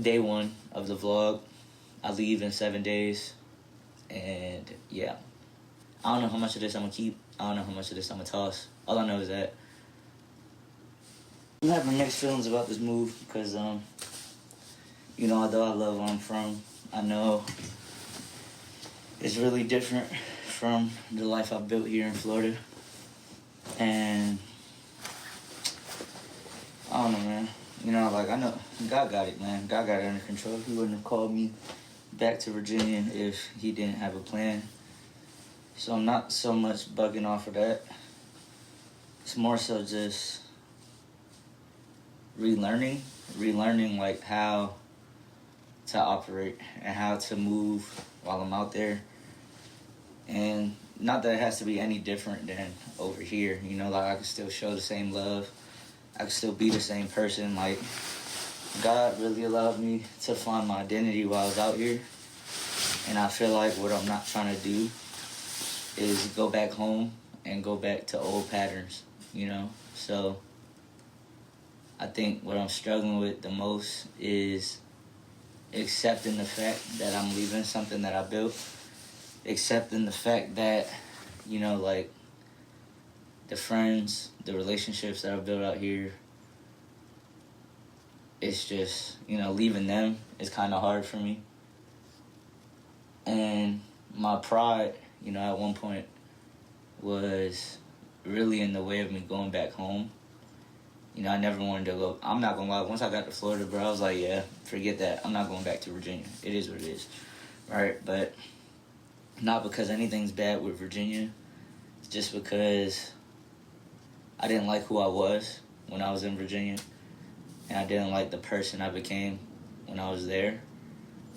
day one of the vlog. I leave in 7 days, and yeah, I don't know how much of this I'm gonna keep. I don't know how much of this I'm gonna toss. All I know is that I'm having mixed feelings about this move because although I love where I'm from, I know it's really different from the life I've built here in Florida, and I don't know, man. I know God got it, man. God got it under control. He wouldn't have called me back to Virginia if he didn't have a plan. So I'm not so much bugging off of that. It's more so just relearning like how to operate and how to move while I'm out there. And not that it has to be any different than over here. I can still show the same love. I can still be the same person. Like, God really allowed me to find my identity while I was out here. And I feel like what I'm not trying to do is go back home and go back to old patterns, So I think what I'm struggling with the most is accepting the fact that I'm leaving something that I built, accepting the fact that, the friends, the relationships that I've built out here, it's just, leaving them is kind of hard for me. And my pride, at one point was really in the way of me going back home. I never wanted to go. I'm not going to lie. Once I got to Florida, bro, I was like, yeah, forget that. I'm not going back to Virginia. It is what it is. Right? But not because anything's bad with Virginia. It's just because I didn't like who I was when I was in Virginia. And I didn't like the person I became when I was there.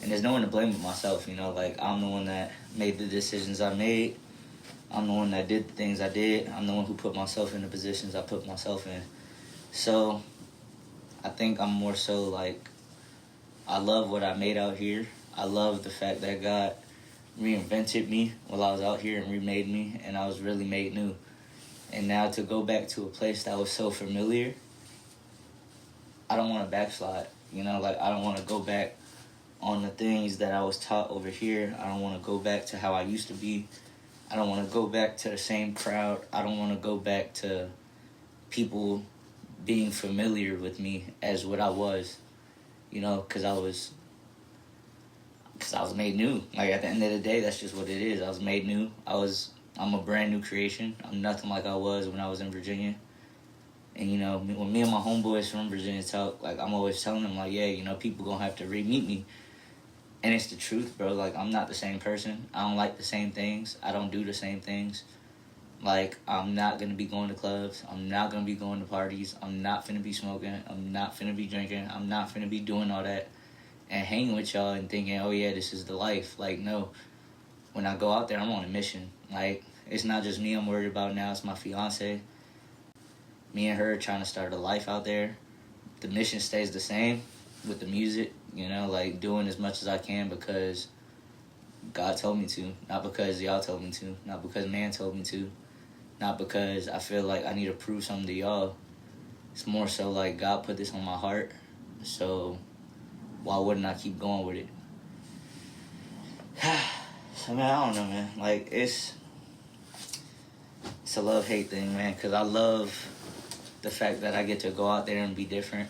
And there's no one to blame but myself, I'm the one that made the decisions I made. I'm the one that did the things I did. I'm the one who put myself in the positions I put myself in. So I think I'm more so I love what I made out here. I love the fact that God reinvented me while I was out here and remade me, and I was really made new. And now to go back to a place that was so familiar, I don't want to backslide. I don't want to go back on the things that I was taught over here. I don't want to go back to how I used to be. I don't want to go back to the same crowd. I don't want to go back to people being familiar with me as what I was, because I was made new. At the end of the day, that's just what it is. I was made new. I'm a brand new creation. I'm nothing like I was when I was in Virginia. And, when me and my homeboys from Virginia talk, I'm always telling them, yeah, people gonna have to re-meet me. And it's the truth, bro. I'm not the same person. I don't like the same things. I don't do the same things. I'm not gonna be going to clubs. I'm not gonna be going to parties. I'm not finna be smoking. I'm not finna be drinking. I'm not finna be doing all that and hanging with y'all and thinking, oh yeah, this is the life. No. When I go out there, I'm on a mission. It's not just me I'm worried about now. It's my fiance. Me and her trying to start a life out there. The mission stays the same with the music, doing as much as I can because God told me to, not because y'all told me to, not because man told me to, not because I feel like I need to prove something to y'all. It's more so God put this on my heart, so why wouldn't I keep going with it? So, man, I don't know, man. It's a love-hate thing, man, because I love the fact that I get to go out there and be different,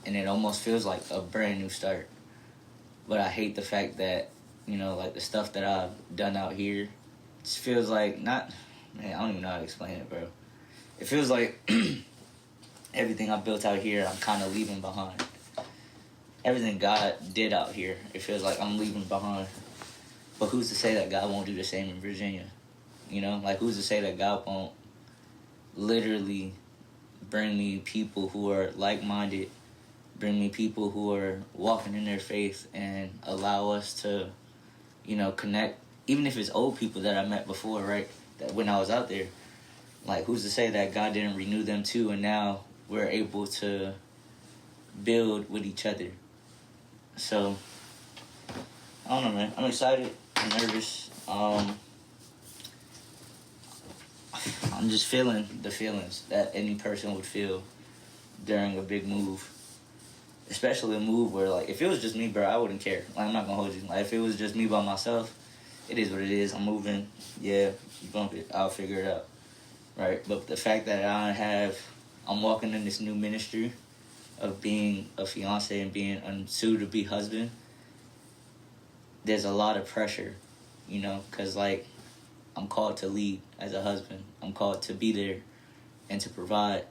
and it almost feels like a brand new start. But I hate the fact that, the stuff that I've done out here, it just feels like I don't even know how to explain it, bro. It feels like everything I built out here, I'm kind of leaving behind. Everything God did out here, it feels like I'm leaving behind. But who's to say that God won't do the same in Virginia? Who's to say that God won't literally bring me people who are like-minded, bring me people who are walking in their faith and allow us to, connect, even if it's old people that I met before, right, that when I was out there. Who's to say that God didn't renew them too, and now we're able to build with each other. So, I don't know, man. I'm excited. I'm nervous. I'm just feeling the feelings that any person would feel during a big move. especially a move where, like, if it was just me, bro, I wouldn't care. Like, I'm not gonna hold you. Like, if it was just me by myself, it is what it is. I'm moving. Yeah, you bump it. I'll figure it out. Right? But the fact that I'm walking in this new ministry of being a fiance and being a soon-to-be husband, there's a lot of pressure, you know, because, like, I'm called to lead as a husband. I'm called to be there and to provide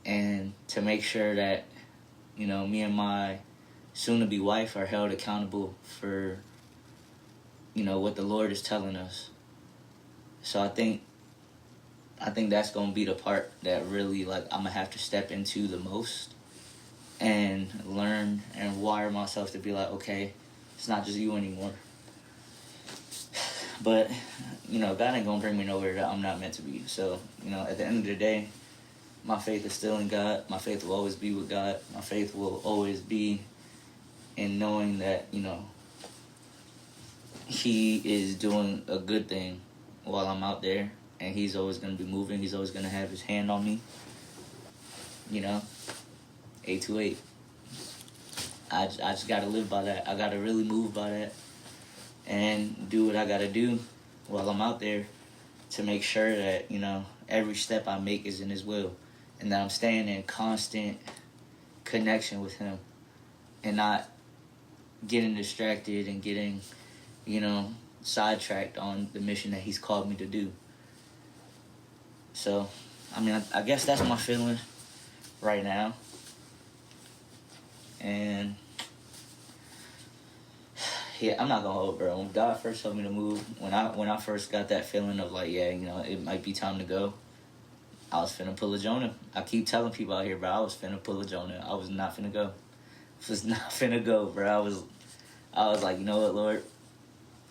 and to make sure that, you know, me and my soon-to-be wife are held accountable for, you know, what the Lord is telling us. So I think that's going to be the part that really, like, I'm going to have to step into the most and learn and wire myself to be like, okay, it's not just you anymore. But, you know, God ain't going to bring me nowhere that I'm not meant to be. So, you know, at the end of the day, my faith is still in God. My faith will always be with God. My faith will always be in knowing that, you know, He is doing a good thing while I'm out there. And He's always going to be moving. He's always going to have His hand on me. You know, 828. I just got to live by that. I got to really move by that and do what I got to do while I'm out there to make sure that, you know, every step I make is in His will and that I'm staying in constant connection with Him and not getting distracted and getting, you know, sidetracked on the mission that He's called me to do. So, I mean, I guess that's my feeling right now. And yeah, I'm not gonna hold, bro. When God first told me to move, when I first got that feeling of like, yeah, you know, it might be time to go, I was finna pull a Jonah. I keep telling people out here, bro, I was finna pull a Jonah. I was not finna go. I was not finna go, bro. I was like, you know what, Lord,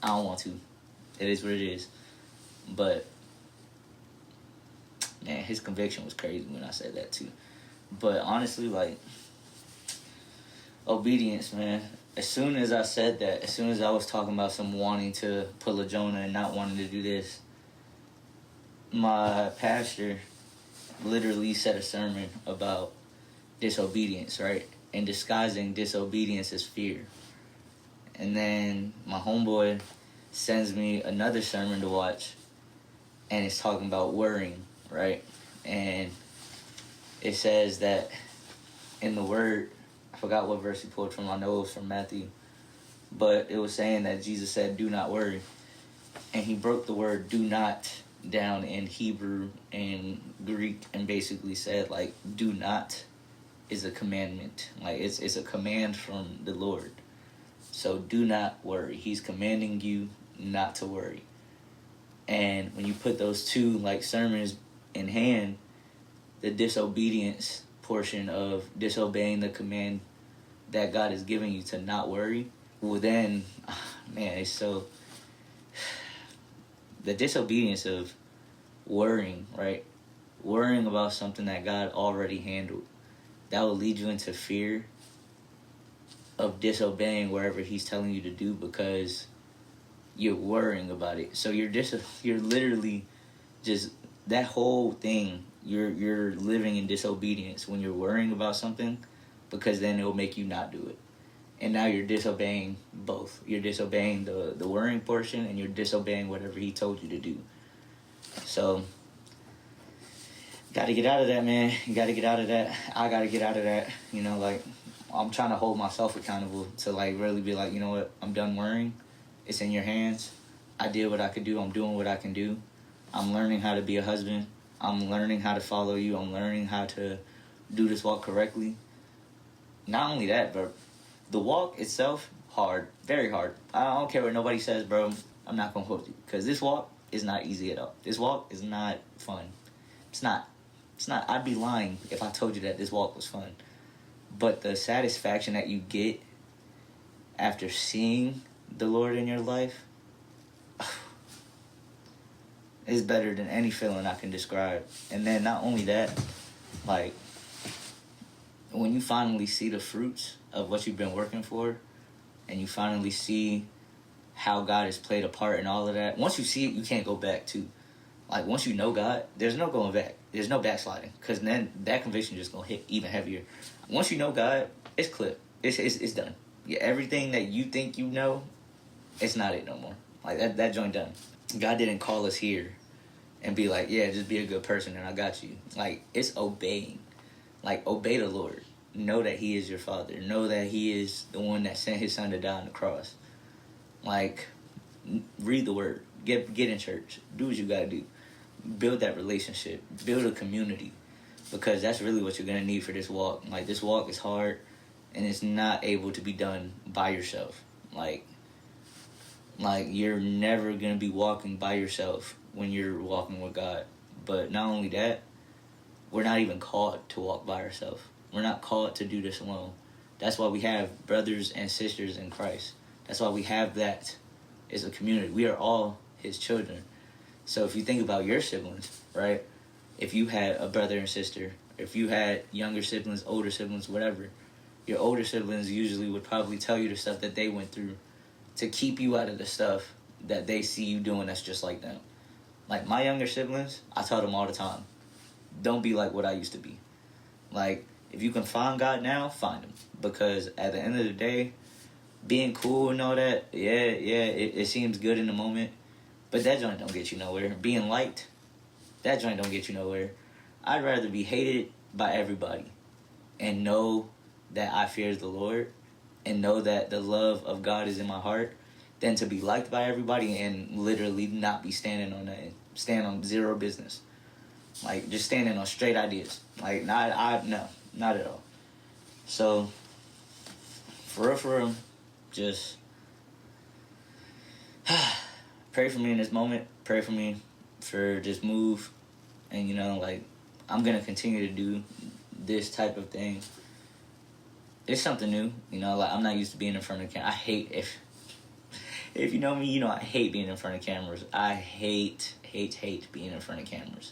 I don't want to. It is what it is. But man, His conviction was crazy when I said that too. But honestly, like, obedience, man. As soon as I said that, as soon as I was talking about some wanting to pull a Jonah and not wanting to do this, my pastor literally said a sermon about disobedience, right? And disguising disobedience as fear. And then my homeboy sends me another sermon to watch, and it's talking about worrying, right? And it says that in the Word, I forgot what verse he pulled from. I know it was from Matthew. But it was saying that Jesus said, do not worry. And he broke the word do not down in Hebrew and Greek and basically said, like, do not is a commandment. Like, it's a command from the Lord. So do not worry. He's commanding you not to worry. And when you put those two, like, sermons in hand, the disobedience portion of disobeying the command that God is giving you to not worry, well then, man, it's so... The disobedience of worrying, right? Worrying about something that God already handled, that will lead you into fear of disobeying wherever He's telling you to do because you're worrying about it. So you're literally just, that whole thing, you're living in disobedience when you're worrying about something, because then it'll make you not do it. And now you're disobeying both. You're disobeying the worrying portion, and you're disobeying whatever He told you to do. So, got to get out of that, man. You got to get out of that. I got to get out of that. You know, like, I'm trying to hold myself accountable to, like, really be like, you know what? I'm done worrying. It's in your hands. I did what I could do. I'm doing what I can do. I'm learning how to be a husband. I'm learning how to follow you. I'm learning how to do this walk correctly. Not only that, but the walk itself, hard. Very hard. I don't care what nobody says, bro. I'm not going to hold you. Because this walk is not easy at all. This walk is not fun. It's not. It's not. I'd be lying if I told you that this walk was fun. But the satisfaction that you get after seeing the Lord in your life is better than any feeling I can describe. And then not only that, like, when you finally see the fruits of what you've been working for, and you finally see how God has played a part in all of that, once you see it, you can't go back to. Like, once you know God, there's no going back. There's no backsliding. Because then that conviction just going to hit even heavier. Once you know God, it's clipped. It's done. Yeah, everything that you think you know, it's not it no more. Like, that joint done. God didn't call us here and be like, yeah, just be a good person and I got you. Like, it's obeying. Like, obey the Lord. Know that he is your father. Know that he is the one that sent his son to die on the cross. Like, read the word. Get in church. Do what you got to do. Build that relationship. Build a community. Because that's really what you're going to need for this walk. Like, this walk is hard and it's not able to be done by yourself. Like you're never going to be walking by yourself when you're walking with God. But not only that, we're not even called to walk by ourselves. We're not called to do this alone. That's why we have brothers and sisters in Christ. That's why we have that as a community. We are all his children. So if you think about your siblings, right? If you had a brother and sister, if you had younger siblings, older siblings, whatever, your older siblings usually would probably tell you the stuff that they went through to keep you out of the stuff that they see you doing that's just like them. Like, my younger siblings, I tell them all the time, don't be like what I used to be. Like, if you can find God now, find him. Because at the end of the day, being cool and all that, it seems good in the moment. But that joint don't get you nowhere. Being liked, that joint don't get you nowhere. I'd rather be hated by everybody and know that I fear the Lord and know that the love of God is in my heart than to be liked by everybody and literally not be standing on that, stand on zero business. Like, just standing on straight ideas. Like, not at all. So, for real, just pray for me in this moment. Pray for me for this move. And, like, I'm going to continue to do this type of thing. It's something new. Like, I'm not used to being in front of the camera. I hate, if you know me, I hate being in front of cameras. I hate being in front of cameras.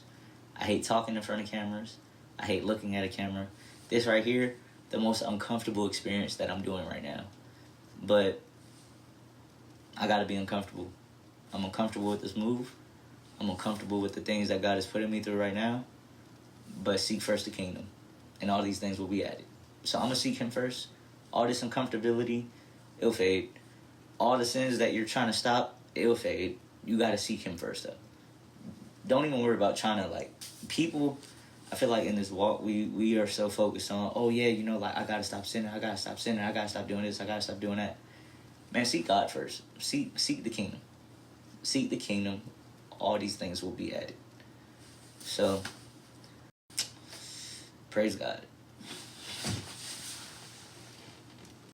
I hate talking in front of cameras. I hate looking at a camera. This right here, the most uncomfortable experience that I'm doing right now. But I gotta be uncomfortable. I'm uncomfortable with this move. I'm uncomfortable with the things that God is putting me through right now. But seek first the kingdom, and all these things will be added. So I'm gonna seek him first. All this uncomfortability, it'll fade. All the sins that you're trying to stop, it'll fade. You gotta seek him first, though. Don't even worry about trying to, like, people, I feel like in this walk, we are so focused on, like, I gotta stop sinning, I gotta stop doing this, I gotta stop doing that. Man, seek God first. Seek the kingdom. Seek the kingdom. All these things will be added. So, praise God.